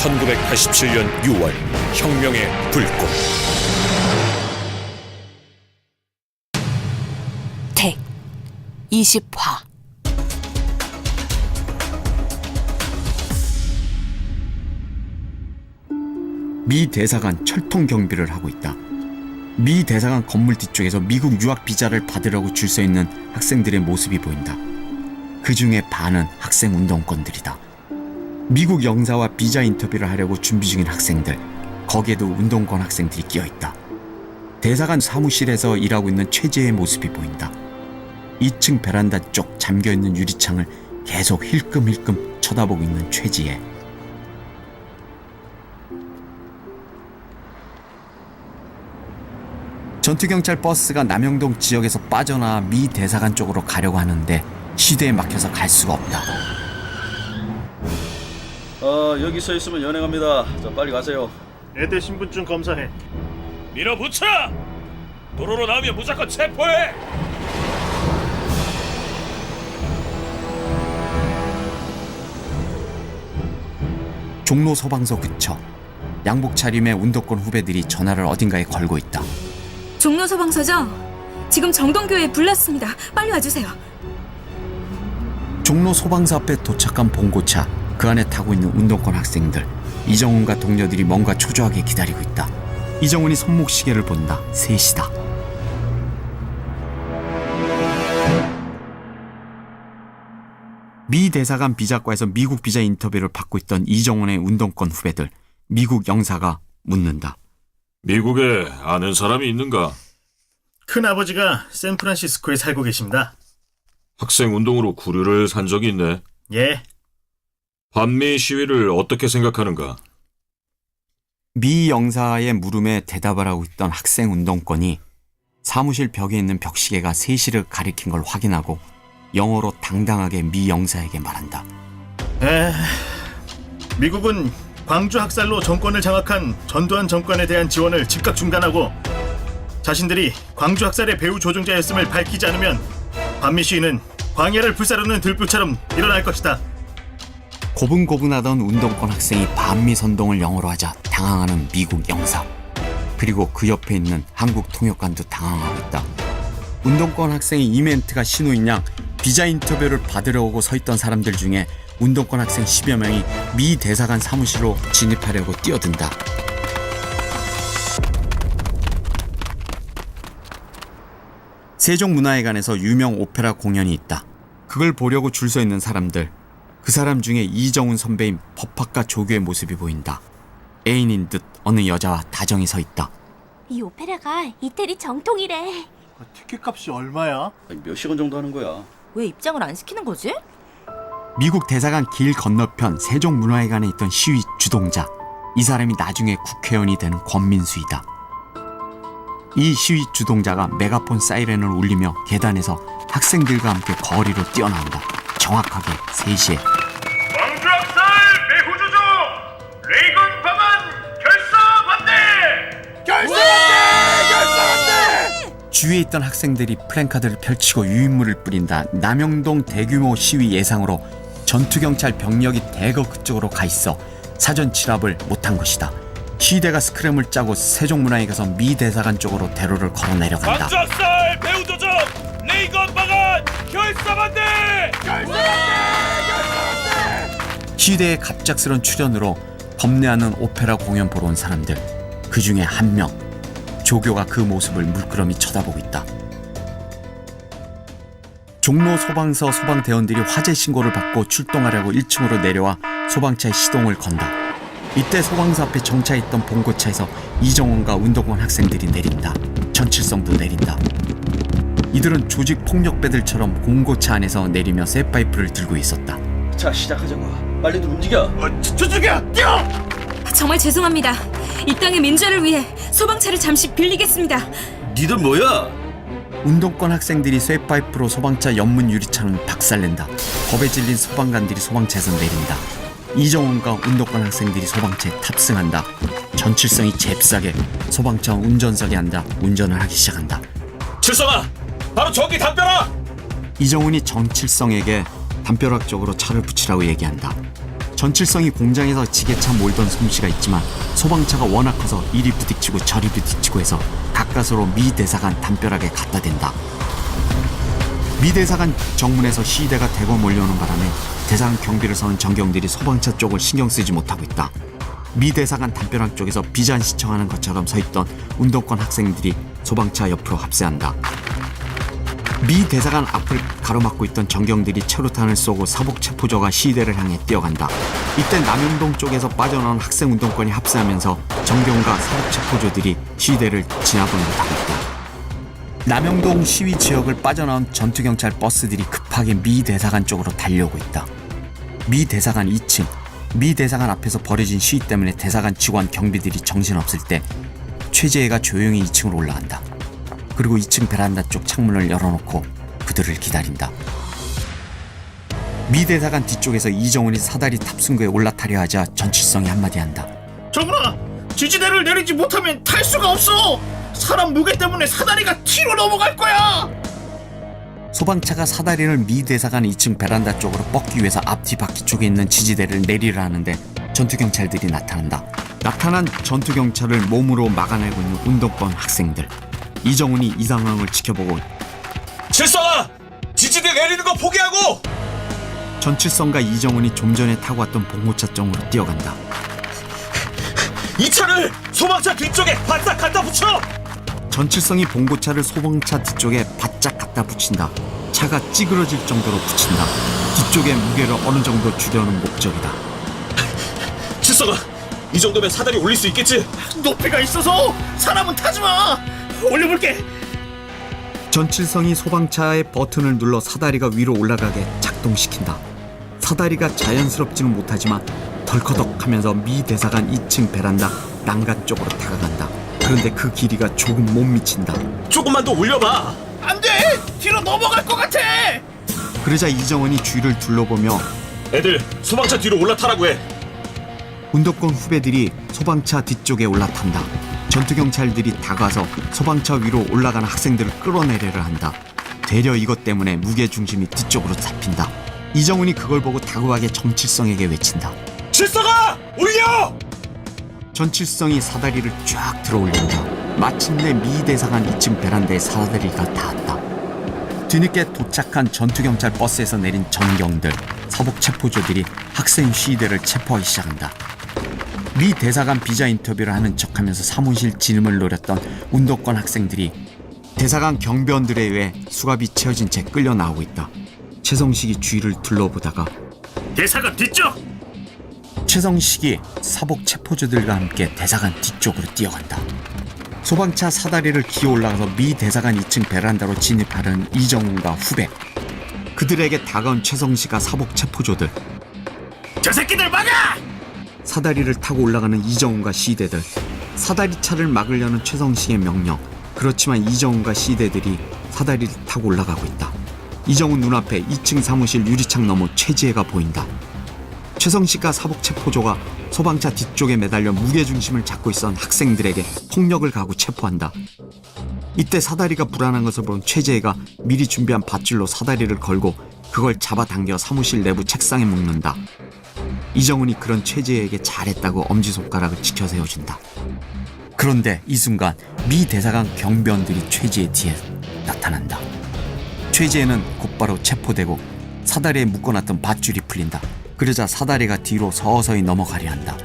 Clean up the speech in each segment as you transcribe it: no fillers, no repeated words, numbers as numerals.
1987년 6월 혁명의 불꽃. 택 20화. 미 대사관 철통 경비를 하고 있다. 미 대사관 건물 뒤쪽에서 미국 유학 비자를 받으려고 줄 서 있는 학생들의 모습이 보인다. 그 중에 반은 학생 운동권들이다. 미국 영사와 비자 인터뷰를 하려고 준비 중인 학생들, 거기에도 운동권 학생들이 끼어있다. 대사관 사무실에서 일하고 있는 최재의 모습이 보인다. 2층 베란다 쪽 잠겨있는 유리창을 계속 힐끔힐끔 쳐다보고 있는 최지혜. 전투경찰 버스가 남영동 지역에서 빠져나와 미 대사관 쪽으로 가려고 하는데 시대에 막혀서 갈 수가 없다. 여기 서 있으면 연행합니다. 자, 빨리 가세요. 애들 신분증 검사해. 밀어붙여! 도로로 나오면 무조건 체포해! 종로 소방서 근처, 양복 차림의 운동권 후배들이 전화를 어딘가에 걸고 있다. 종로 소방서죠? 지금 정동교에 불났습니다. 빨리 와주세요. 종로 소방서 앞에 도착한 봉고차, 그 안에 타고 있는 운동권 학생들. 이정훈과 동료들이 뭔가 초조하게 기다리고 있다. 이정훈이 손목시계를 본다. 3시다. 미 대사관 비자과에서 미국 비자 인터뷰를 받고 있던 이정훈의 운동권 후배들. 미국 영사가 묻는다. 미국에 아는 사람이 있는가? 큰아버지가 샌프란시스코에 살고 계십니다. 학생 운동으로 구류를 산 적이 있네. 예. 반미 시위를 어떻게 생각하는가? 미 영사의 물음에 대답을 하고 있던 학생 운동권이 사무실 벽에 있는 벽시계가 3시를 가리킨 걸 확인하고 영어로 당당하게 미 영사에게 말한다. 미국은 광주 학살로 정권을 장악한 전두환 정권에 대한 지원을 즉각 중단하고 자신들이 광주 학살의 배후 조종자였음을 밝히지 않으면 반미 시위는 광야를 불사르는 들불처럼 일어날 것이다. 고분고분하던 운동권 학생이 반미 선동을 영어로 하자 당황하는 미국 영사. 그리고 그 옆에 있는 한국 통역관도 당황하고 있다. 운동권 학생의 이멘트가 신호인 양 비자 인터뷰를 받으려고 서 있던 사람들 중에 운동권 학생 10여 명이 미 대사관 사무실로 진입하려고 뛰어든다. 세종문화회관에서 유명 오페라 공연이 있다. 그걸 보려고 줄 서 있는 사람들. 그 사람 중에 이정훈 선배인 법학과 조교의 모습이 보인다. 애인인 듯 어느 여자와 다정히 서 있다. 이 오페라가 이태리 정통이래. 티켓값이 얼마야? 아니, 몇 시간 정도 하는 거야? 왜 입장을 안 시키는 거지? 미국 대사관 길 건너편 세종문화회관에 있던 시위 주동자. 이 사람이 나중에 국회의원이 되는 권민수이다. 이 시위 주동자가 메가폰 사이렌을 울리며 계단에서 학생들과 함께 거리로 뛰어나온다. 정확하게 3시에. 광주 학살 배후 조종! 레이건 방안 결사 반대! 주위에 있던 학생들이 플랜카드를 펼치고 유인물을 뿌린다. 남영동 대규모 시위 예상으로 전투경찰 병력이 대거 그쪽으로 가 있어 사전 진압을 못한 것이다. 시위대가 스크램을 짜고 세종문화에 가서 미 대사관 쪽으로 대로를 걸어 내려간다. 광주 학살 배후 조종! 레이건 방안 결사 반대! 시위대의 갑작스런 출현으로 겁내하는 오페라 공연 보러 온 사람들. 그 중에 한 명. 조교가 그 모습을 물끄러미 쳐다보고 있다. 종로 소방서 소방대원들이 화재 신고를 받고 출동하려고 1층으로 내려와 소방차에 시동을 건다. 이때 소방서 앞에 정차했던 봉고차에서 이정원과 운동권 학생들이 내린다. 전칠성도 내린다. 이들은 조직 폭력배들처럼 공고차 안에서 내리며 쇠파이프를 들고 있었다. 자, 시작하자고. 빨리들 움직여. 저쪽이야! 뛰어! 정말 죄송합니다. 이 땅의 민주화를 위해 소방차를 잠시 빌리겠습니다. 니들 뭐야? 운동권 학생들이 쇠파이프로 소방차 옆문 유리창을 박살낸다. 겁에 질린 소방관들이 소방차에서 내린다. 이정훈과 운동권 학생들이 소방차에 탑승한다. 전칠성이 잽싸게 소방차 운전석에 앉아 운전을 하기 시작한다. 칠성아! 바로 저기 담벼락! 이정훈이 전칠성에게 담벼락 쪽으로 차를 붙이라고 얘기한다. 전칠성이 공장에서 지게차 몰던 솜씨가 있지만 소방차가 워낙 커서 이리 부딪히고 저리 부딪히고 해서 가까스로 미 대사관 담벼락에 갖다 댄다. 미 대사관 정문에서 시위대가 대거 몰려오는 바람에 대사관 경비를 서는 전경들이 소방차 쪽을 신경 쓰지 못하고 있다. 미 대사관 담벼락 쪽에서 비잔 시청하는 것처럼 서있던 운동권 학생들이 소방차 옆으로 합세한다. 미 대사관 앞을 가로막고 있던 전경들이 체류탄을 쏘고 사복 체포조가 시위대를 향해 뛰어간다. 이때 남영동 쪽에서 빠져나온 학생 운동권이 합세하면서 전경과 사복 체포조들이 시위대를 진압을 못하고 있다. 남영동 시위 지역을 빠져나온 전투경찰 버스들이 급하게 미 대사관 쪽으로 달려오고 있다. 미 대사관 2층, 미 대사관 앞에서 벌어진 시위 때문에 대사관 직원 경비들이 정신없을 때 최재해가 조용히 2층으로 올라간다. 그리고 2층 베란다 쪽 창문을 열어놓고 그들을 기다린다. 미 대사관 뒤쪽에서 이정훈이 사다리 탑승구에 올라타려 하자 전칠성이 한마디 한다. 정훈아, 지지대를 내리지 못하면 탈 수가 없어. 사람 무게 때문에 사다리가 뒤로 넘어갈 거야. 소방차가 사다리를 미 대사관 2층 베란다 쪽으로 뻗기 위해서 앞뒤 바퀴 쪽에 있는 지지대를 내리려 하는데 전투경찰들이 나타난다. 나타난 전투경찰을 몸으로 막아내고 있는 운동권 학생들. 이정훈이 이 상황을 지켜보고 칠성아! 지지대 내리는 거 포기하고! 전칠성과 이정훈이 좀 전에 타고 왔던 봉고차 쪽으로 뛰어간다. 이 차를 소방차 뒤쪽에 바싹 갖다 붙여! 전칠성이 봉고차를 소방차 뒤쪽에 바짝 갖다 붙인다. 차가 찌그러질 정도로 붙인다. 뒤쪽의 무게를 어느 정도 줄여는 목적이다. 칠성아! 이 정도면 사다리 올릴 수 있겠지? 높이가 있어서 사람은 타지 마. 올려볼게. 전칠성이 소방차의 버튼을 눌러 사다리가 위로 올라가게 작동시킨다. 사다리가 자연스럽지는 못하지만 덜커덕하면서 미 대사관 2층 베란다 난간 쪽으로 다가간다. 그런데 그 길이가 조금 못 미친다. 조금만 더 올려봐! 안 돼. 뒤로 넘어갈 것 같아. 그러자 이정원이 주위를 둘러보며 애들 소방차 뒤로 올라타라고 해! 운동권 후배들이 소방차 뒤쪽에 올라탄다. 전투경찰들이 다가서 소방차 위로 올라가는 학생들을 끌어내려를 한다. 되려 이것 때문에 무게중심이 뒤쪽으로 잡힌다. 이정훈이 그걸 보고 다급하게 전칠성에게 외친다. 칠성아! 올려! 전칠성이 사다리를 쫙 들어 올린다. 마침내 미 대사관 2층 베란다에 사다리가 닿았다. 뒤늦게 도착한 전투경찰 버스에서 내린 전경들, 사복 체포조들이 학생 시위대를 체포하기 시작한다. 미 대사관 비자 인터뷰를 하는 척하면서 사무실 진음을 노렸던 운동권 학생들이 대사관 경비원들에 의해 수갑이 채워진 채 끌려 나오고 있다. 최성식이 주위를 둘러보다가 대사관 뒤쪽. 최성식이 사복 체포조들과 함께 대사관 뒤쪽으로 뛰어간다. 소방차 사다리를 기어 올라가서 미 대사관 2층 베란다로 진입하려는 이정훈과 후배. 그들에게 다가온 최성식과 사복 체포조들. 저 새끼들 막아! 사다리를 타고 올라가는 이정훈과 시대들. 사다리차를 막으려는 최성식의 명령. 그렇지만 이정훈과 시대들이 사다리를 타고 올라가고 있다. 이정훈 눈앞에 2층 사무실 유리창 너머 최지혜가 보인다. 최성식과 사복체포조가 소방차 뒤쪽에 매달려 무게중심을 잡고 있던 학생들에게 폭력을 가하고 체포한다. 이때 사다리가 불안한 것을 본 최지혜가 미리 준비한 밧줄로 사다리를 걸고 그걸 잡아당겨 사무실 내부 책상에 묶는다. 이정훈이 그런 최지혜에게 잘했다고 엄지손가락을 치켜 세워준다. 그런데 이 순간 미 대사관 경비원들이 최지혜 뒤에 나타난다. 최지혜는 곧바로 체포되고 사다리에 묶어놨던 밧줄이 풀린다. 그러자 사다리가 뒤로 서서히 넘어가려 한다.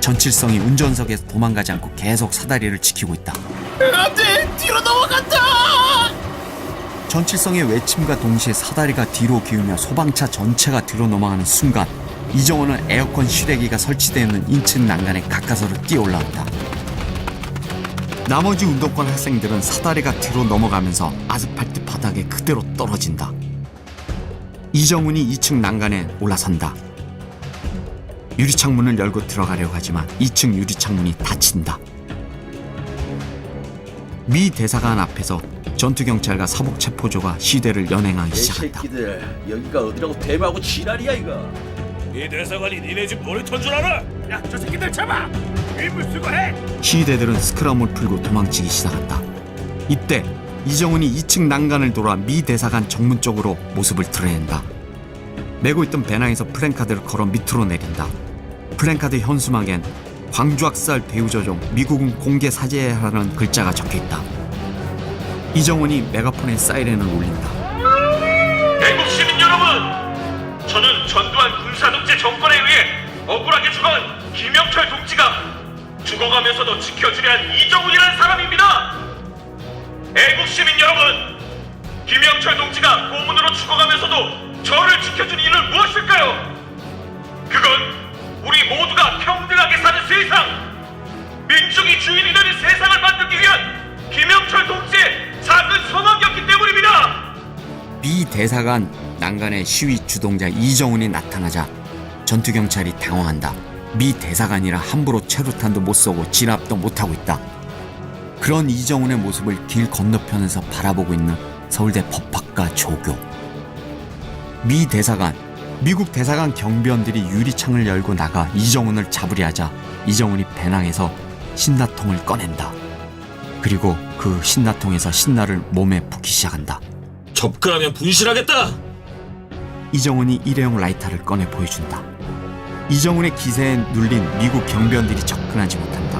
전칠성이 운전석에서 도망가지 않고 계속 사다리를 지키고 있다. 안돼, 뒤로 넘어간다. 전칠성의 외침과 동시에 사다리가 뒤로 기우며 소방차 전체가 뒤로 넘어가는 순간 이정원은 에어컨 실외기가 설치되어 있는 인층 난간에 가까스로 뛰어 올라온다. 나머지 운동권 학생들은 사다리가 뒤로 넘어가면서 아스팔트 바닥에 그대로 떨어진다. 이정훈이 2층 난간에 올라선다. 유리창문을 열고 들어가려고 하지만 2층 유리창문이 닫힌다. 미 대사관 앞에서 전투경찰과 사복체포조가 시대를 연행하기 시작한다. 새끼들 여기가 어디라고 대마하고 지랄이야 이거. 이 대사관이 니네 집 놀이터인 줄 알아? 야, 저 새끼들 잡아! 일부 수거해! 시위대들은 스크럼을 풀고 도망치기 시작한다. 이때 이정훈이 2층 난간을 돌아 미 대사관 정문 쪽으로 모습을 드러낸다. 메고 있던 배낭에서 플랜카드를 걸어 밑으로 내린다. 플랜카드 현수막엔 광주학살 배후조종 미국은 공개 사죄해야 하는 글자가 적혀있다. 이정훈이 메가폰에 사이렌을 울린다. 애국 시민 여러분, 저는 전두환 군사독재 정권에 의해 억울하게 죽어간 김영철 동지가 죽어가면서도 지켜주려 한 이정훈이라는 사람입니다. 애국 시민 여러분, 김영철 동지가 고문으로 죽어가면서도 저를 지켜준 이유는 무엇일까요? 그건 우리 모두가 평등하게 사는 세상, 민중이 주인이 되는 세상을 만들기 위한 김영철 동지의 작은 소망이었기 때문입니다. 미 대사관 난간에 시위 주동자 이정훈이 나타나자 전투경찰이 당황한다. 미 대사관이라 함부로 최루탄도 못 쏘고 진압도 못하고 있다. 그런 이정훈의 모습을 길 건너편에서 바라보고 있는 서울대 법학과 조교. 미 대사관, 미국 대사관 경비원들이 유리창을 열고 나가 이정훈을 잡으려 하자 이정훈이 배낭에서 신나통을 꺼낸다. 그리고 그 신나통에서 신나를 몸에 붓기 시작한다. 접근하면 분실하겠다. 이정훈이 일회용 라이터를 꺼내 보여준다. 이정훈의 기세에 눌린 미국 경비원들이 접근하지 못한다.